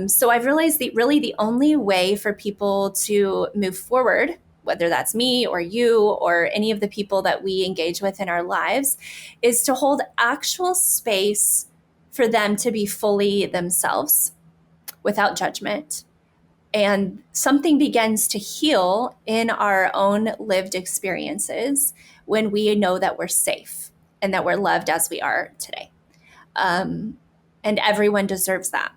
So I've realized that really the only way for people to move forward, whether that's me or you or any of the people that we engage with in our lives, is to hold actual space for them to be fully themselves without judgment. And something begins to heal in our own lived experiences when we know that we're safe and that we're loved as we are today. Um, and everyone deserves that.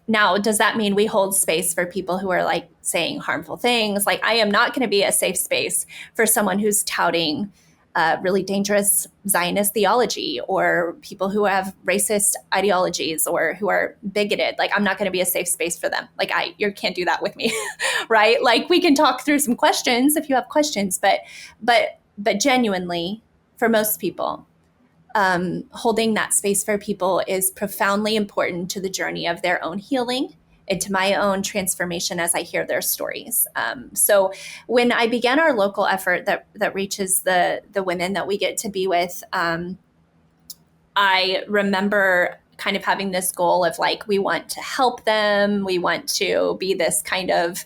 Now, does that mean we hold space for people who are like saying harmful things? Like, I am not going to be a safe space for someone who's touting really dangerous Zionist theology or people who have racist ideologies or who are bigoted. Like, I'm not going to be a safe space for them. Like, you can't do that with me, right? Like, we can talk through some questions if you have questions, but genuinely, for most people, holding that space for people is profoundly important to the journey of their own healing and to my own transformation as I hear their stories. So when I began our local effort that reaches the women that we get to be with, I remember kind of having this goal of like, we want to help them. We want to be this kind of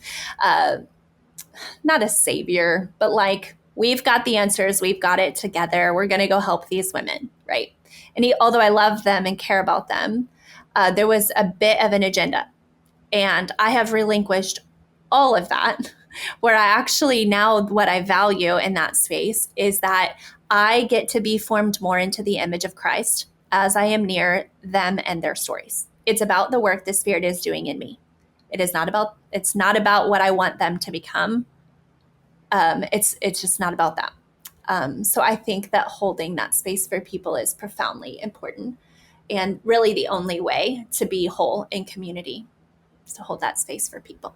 not a savior, but like, we've got the answers, we've got it together, we're going to go help these women, right? And although I love them and care about them, there was a bit of an agenda. And I have relinquished all of that, where I actually now what I value in that space is that I get to be formed more into the image of Christ as I am near them and their stories. It's about the work the Spirit is doing in me. It's not about what I want them to become. It's just not about that. So I think that holding that space for people is profoundly important and really the only way to be whole in community is to hold that space for people.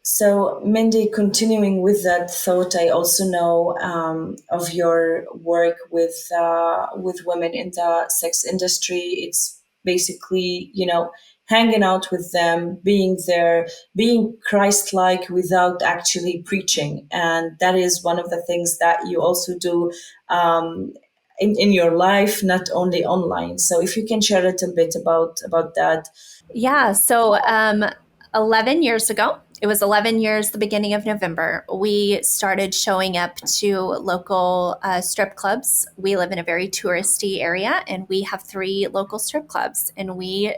So, Mindy, continuing with that thought, I also know of your work with women in the sex industry. It's basically, hanging out with them, being there, being Christ-like without actually preaching, and that is one of the things that you also do in your life, not only online. So, if you can share a little bit about that. Yeah. So 11 years ago, it was 11 years, the beginning of November, we started showing up to local strip clubs. We live in a very touristy area, and we have 3 local strip clubs. And we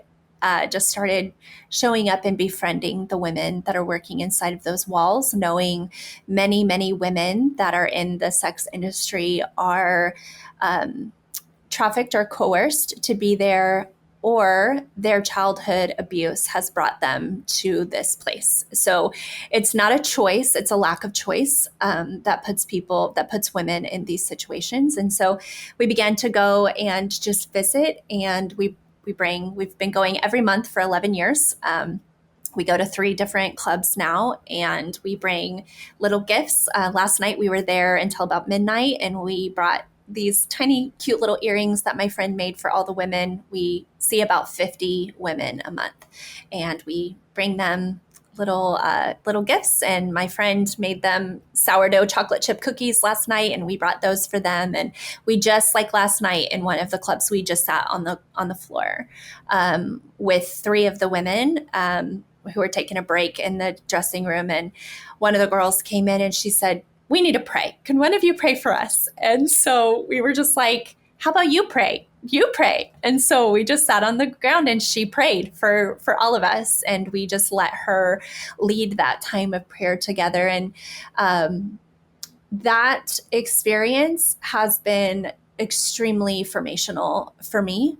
just started showing up and befriending the women that are working inside of those walls, knowing many, many women that are in the sex industry are trafficked or coerced to be there, or their childhood abuse has brought them to this place. So it's not a choice, it's a lack of choice that puts women in these situations. And so we began to go and just visit, and we've been going every month for 11 years. We go to 3 different clubs now, and we bring little gifts. Last night we were there until about midnight, and we brought these tiny, cute little earrings that my friend made for all the women. We see about 50 women a month, and we bring them little gifts. And my friend made them sourdough chocolate chip cookies last night, and we brought those for them. And we just, like last night in one of the clubs, we just sat on the floor with 3 of the women. Who were taking a break in the dressing room. And one of the girls came in and she said, "We need to pray. Can one of you pray for us?" And so we were just like, "How about you pray? You pray." And so we just sat on the ground and she prayed for all of us. And we just let her lead that time of prayer together. And that experience has been extremely formational for me.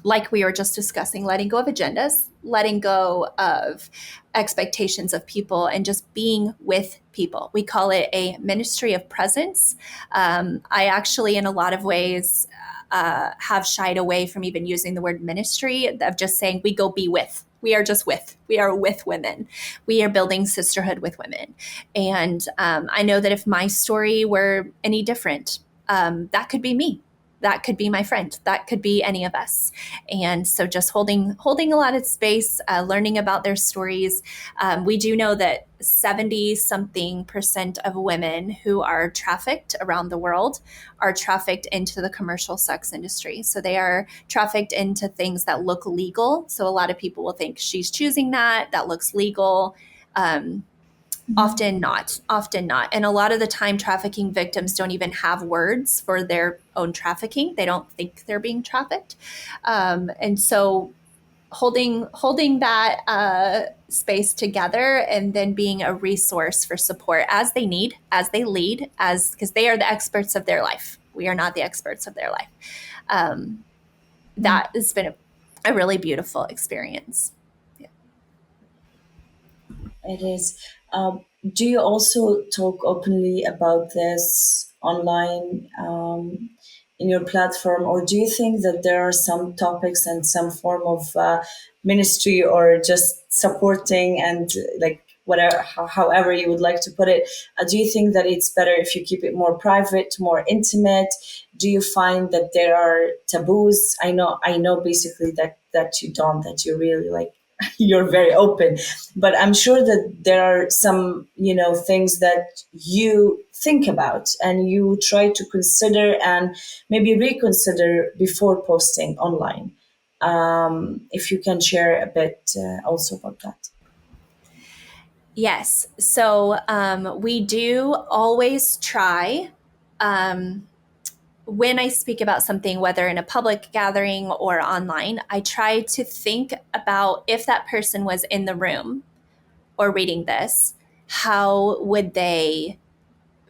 Like we were just discussing, letting go of agendas, letting go of expectations of people, and just being with people. We call it a ministry of presence. I actually, in a lot of ways, have shied away from even using the word ministry, of just saying we go be with. We are just with. We are with women. We are building sisterhood with women. And I know that if my story were any different, that could be me. That could be my friend. That could be any of us. And so just holding a lot of space, learning about their stories. We do know that 70-something% of women who are trafficked around the world are trafficked into the commercial sex industry. So they are trafficked into things that look legal. So a lot of people will think she's choosing that looks legal. Often not. And a lot of the time, trafficking victims don't even have words for their own trafficking. They don't think they're being trafficked. And so holding that space together, and then being a resource for support as they need, as they lead, because they are the experts of their life. We are not the experts of their life. That has been a really beautiful experience. It is. Do you also talk openly about this online in your platform, or do you think that there are some topics and some form of ministry or just supporting and like whatever, however you would like to put it? Do you think that it's better if you keep it more private, more intimate? Do you find that there are taboos? I know basically that you don't, that you really like you're very open, but I'm sure that there are some things that you think about and you try to consider and maybe reconsider before posting online. If you can share a bit also about that. Yes. So we do always try, when I speak about something, whether in a public gathering or online, I try to think about, if that person was in the room or reading this, how would they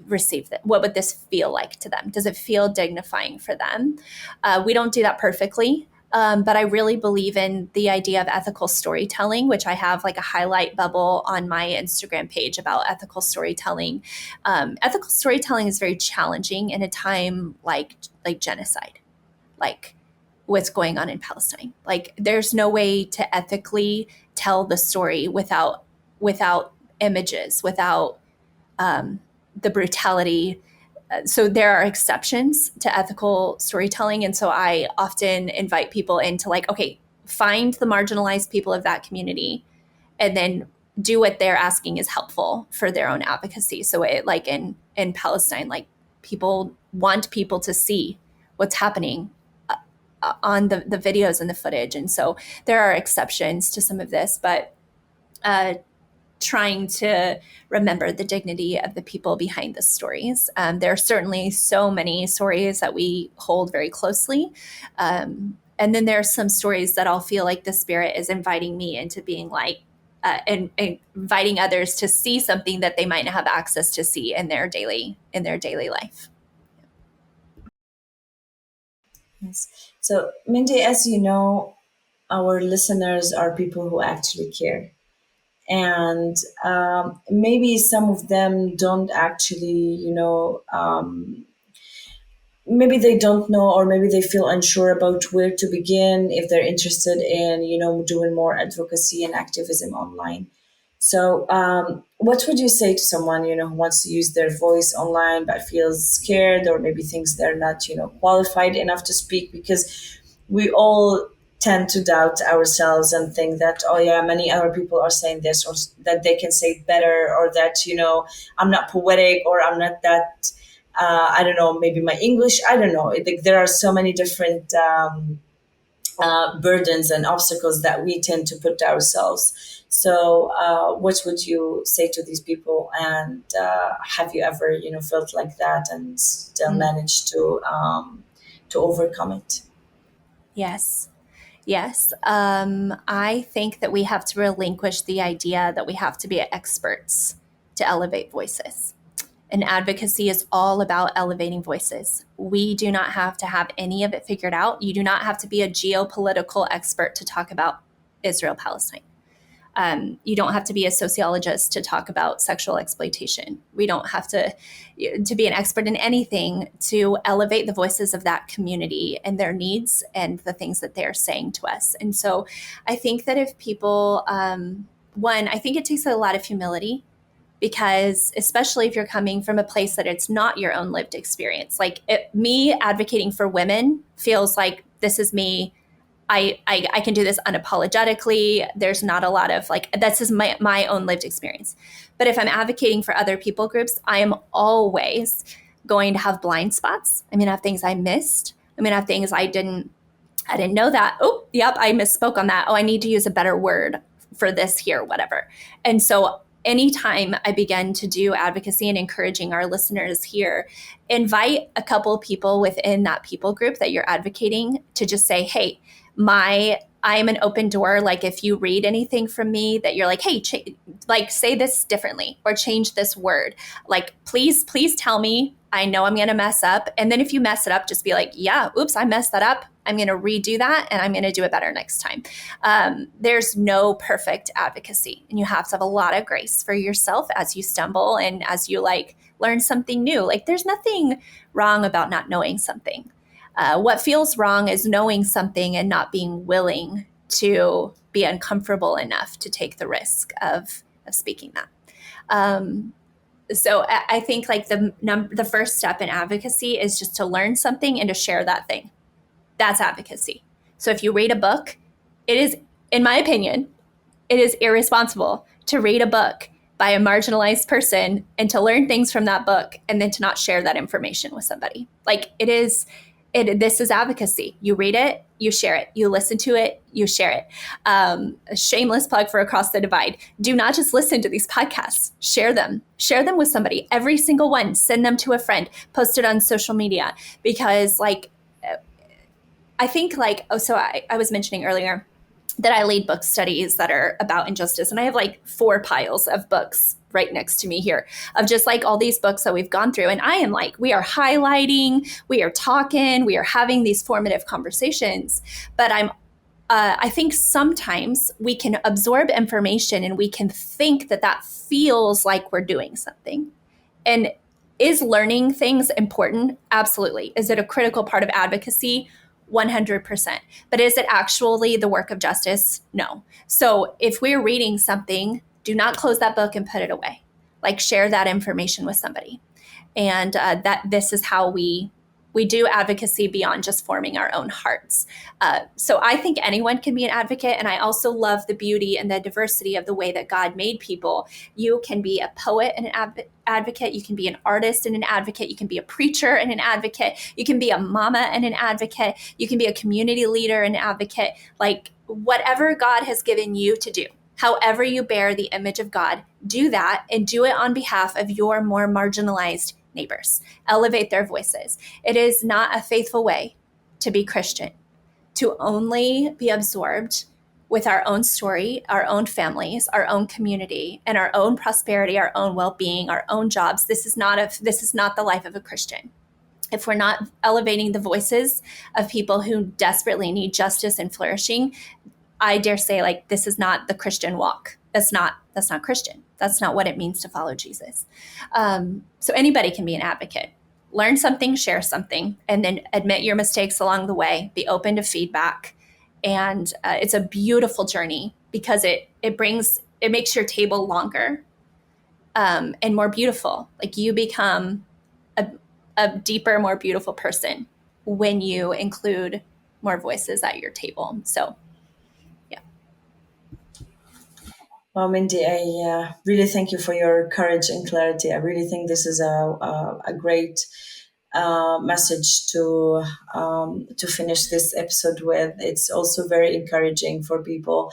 receive that? What would this feel like to them? Does it feel dignifying for them? We don't do that perfectly. But I really believe in the idea of ethical storytelling, which I have like a highlight bubble on my Instagram page about ethical storytelling. Ethical storytelling is very challenging in a time like genocide, like what's going on in Palestine. Like there's no way to ethically tell the story without images, without the brutality. So there are exceptions to ethical storytelling. And so I often invite people into like, okay, find the marginalized people of that community and then do what they're asking is helpful for their own advocacy. So it, like in Palestine, like people want people to see what's happening on the videos and the footage. And so there are exceptions to some of this, but trying to remember the dignity of the people behind the stories. There are certainly so many stories that we hold very closely. And then there are some stories that I'll feel like the Spirit is inviting me into being like, and inviting others to see something that they might not have access to see in their daily life. Yes. So, Mindy, as you know, our listeners are people who actually care. And maybe some of them don't actually, maybe they don't know, or maybe they feel unsure about where to begin if they're interested in, doing more advocacy and activism online. So, what would you say to someone, who wants to use their voice online but feels scared, or maybe thinks they're not, qualified enough to speak? Because we all tend to doubt ourselves and think that, oh yeah, many other people are saying this, or that they can say it better, or that, I'm not poetic, or I'm not that, I don't know, maybe my English, I don't know. There are so many different burdens and obstacles that we tend to put to ourselves. So, what would you say to these people? And have you ever, felt like that and still Mm. managed to overcome it? Yes. Yes. I think that we have to relinquish the idea that we have to be experts to elevate voices. And advocacy is all about elevating voices. We do not have to have any of it figured out. You do not have to be a geopolitical expert to talk about Israel-Palestine. You don't have to be a sociologist to talk about sexual exploitation. We don't have to be an expert in anything to elevate the voices of that community and their needs and the things that they're saying to us. And so I think that if people, one, I think it takes a lot of humility, because especially if you're coming from a place that it's not your own lived experience, like me advocating for women feels like this is me. I can do this unapologetically. There's not a lot of like, this is my own lived experience. But if I'm advocating for other people groups, I am always going to have blind spots. I'm going to have things I missed. I'm going to have things I didn't know that. Oh, yep, I misspoke on that. Oh, I need to use a better word for this here, whatever. And so anytime I begin to do advocacy and encouraging our listeners here, invite a couple of people within that people group that you're advocating to just say, hey, I am an open door. Like if you read anything from me that you're like, hey, like say this differently or change this word. Like, please tell me. I know I'm going to mess up. And then if you mess it up, just be like, yeah, oops, I messed that up. I'm going to redo that and I'm going to do it better next time. There's no perfect advocacy, and you have to have a lot of grace for yourself as you stumble and as you like learn something new. Like there's nothing wrong about not knowing something. What feels wrong is knowing something and not being willing to be uncomfortable enough to take the risk of speaking that. So I think like the first step in advocacy is just to learn something and to share that thing. That's advocacy. So if you read a book, it is, in my opinion, it is irresponsible to read a book by a marginalized person and to learn things from that book and then to not share that information with somebody. Like this is advocacy. You read it, you share it. You listen to it, you share it. A shameless plug for Across the Divide. Do not just listen to these podcasts. Share them. Share them with somebody. Every single one. Send them to a friend. Post it on social media. Because like, I think like, I was mentioning earlier that I lead book studies that are about injustice. And I have like 4 piles of books right next to me here of just like all these books that we've gone through. And I am like, we are highlighting, we are talking, we are having these formative conversations. But I think sometimes we can absorb information and we can think that that feels like we're doing something. And is learning things important? Absolutely. Is it a critical part of advocacy? 100%. But is it actually the work of justice? No. So if we're reading something, do not close that book and put it away. Like share that information with somebody. And that this is how we do advocacy beyond just forming our own hearts. So I think anyone can be an advocate. And I also love the beauty and the diversity of the way that God made people. You can be a poet and an advocate. You can be an artist and an advocate. You can be a preacher and an advocate. You can be a mama and an advocate. You can be a community leader and an advocate. Like whatever God has given you to do. However you bear the image of God, do that and do it on behalf of your more marginalized neighbors. Elevate their voices. It is not a faithful way to be Christian, to only be absorbed with our own story, our own families, our own community, and our own prosperity, our own well-being, our own jobs. This is not the life of a Christian. If we're not elevating the voices of people who desperately need justice and flourishing, I dare say, like, this is not the Christian walk. That's not Christian. That's not what it means to follow Jesus. So anybody can be an advocate. learn something, share something, and then admit your mistakes along the way, be open to feedback. And it's a beautiful journey because it makes your table longer and more beautiful. Like you become a deeper, more beautiful person when you include more voices at your table. So, yeah. Well, Mindy, I really thank you for your courage and clarity. I really think this is a great message to finish this episode with. It's also very encouraging for people.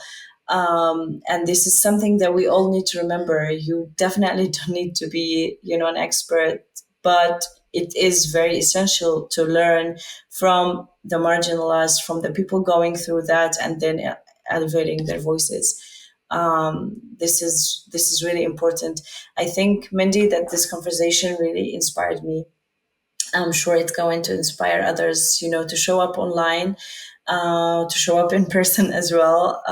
And this is something that we all need to remember. You definitely don't need to be, an expert, but it is very essential to learn from the marginalized, from the people going through that, and then elevating their voices. This is really important. I think, Mindy, that this conversation really inspired me. I'm sure it's going to inspire others, to show up online, to show up in person as well,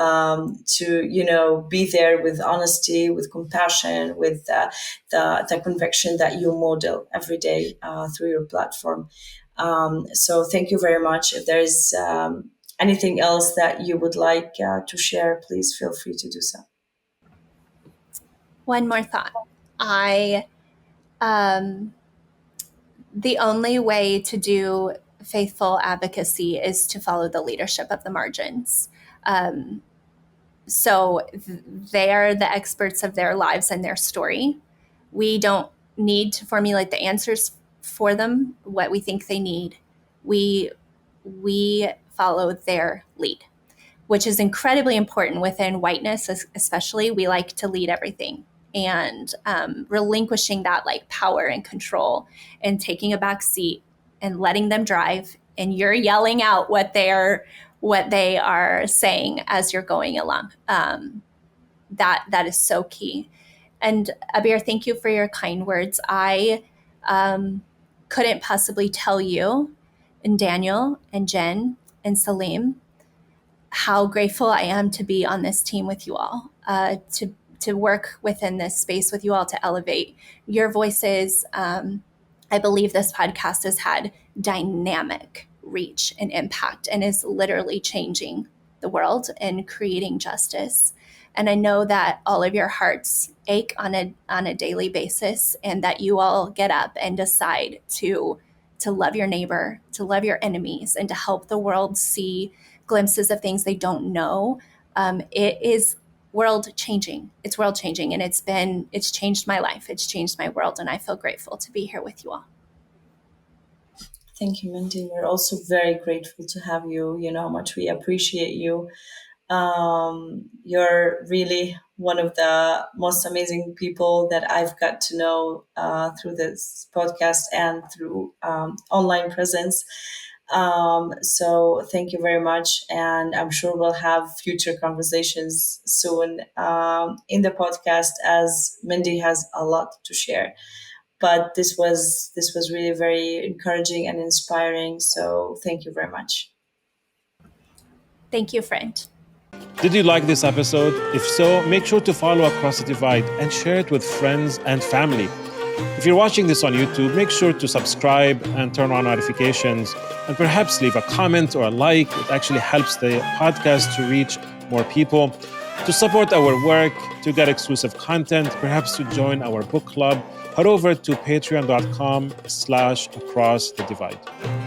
to, be there with honesty, with compassion, with the conviction that you model every day through your platform. So thank you very much. If there's anything else that you would like to share, please feel free to do so. One more thought. The only way to do faithful advocacy is to follow the leadership of the margins. So they are the experts of their lives and their story. We don't need to formulate the answers for them, what we think they need. We follow their lead, which is incredibly important within whiteness, especially. We like to lead everything, and relinquishing that like power and control and taking a back seat and letting them drive, and you're yelling out what they are saying as you're going along. That is so key. And Abeer, thank you for your kind words. I couldn't possibly tell you, and Daniel and Jen and Salim, how grateful I am to be on this team with you all, to work within this space with you all, to elevate your voices. I believe this podcast has had dynamic reach and impact and is literally changing the world and creating justice. And I know that all of your hearts ache on a daily basis, and that you all get up and decide to love your neighbor, to love your enemies, and to help the world see glimpses of things they don't know. It is world changing. It's world changing, and it's changed my life. It's changed my world, and I feel grateful to be here with you all. Thank you, Mindy. We're also very grateful to have you. You know how much we appreciate you. You're really one of the most amazing people that I've got to know through this podcast and through online presence. So thank you very much. And I'm sure we'll have future conversations soon in the podcast, as Mindy has a lot to share. But this was really very encouraging and inspiring. So thank you very much. Thank you, friend. Did you like this episode? If so, make sure to follow Across the Divide and share it with friends and family. If you're watching this on YouTube, make sure to subscribe and turn on notifications, and perhaps leave a comment or a like. It actually helps the podcast to reach more people. To support our work, to get exclusive content, perhaps to join our book club, head over to patreon.com/acrossthedivide.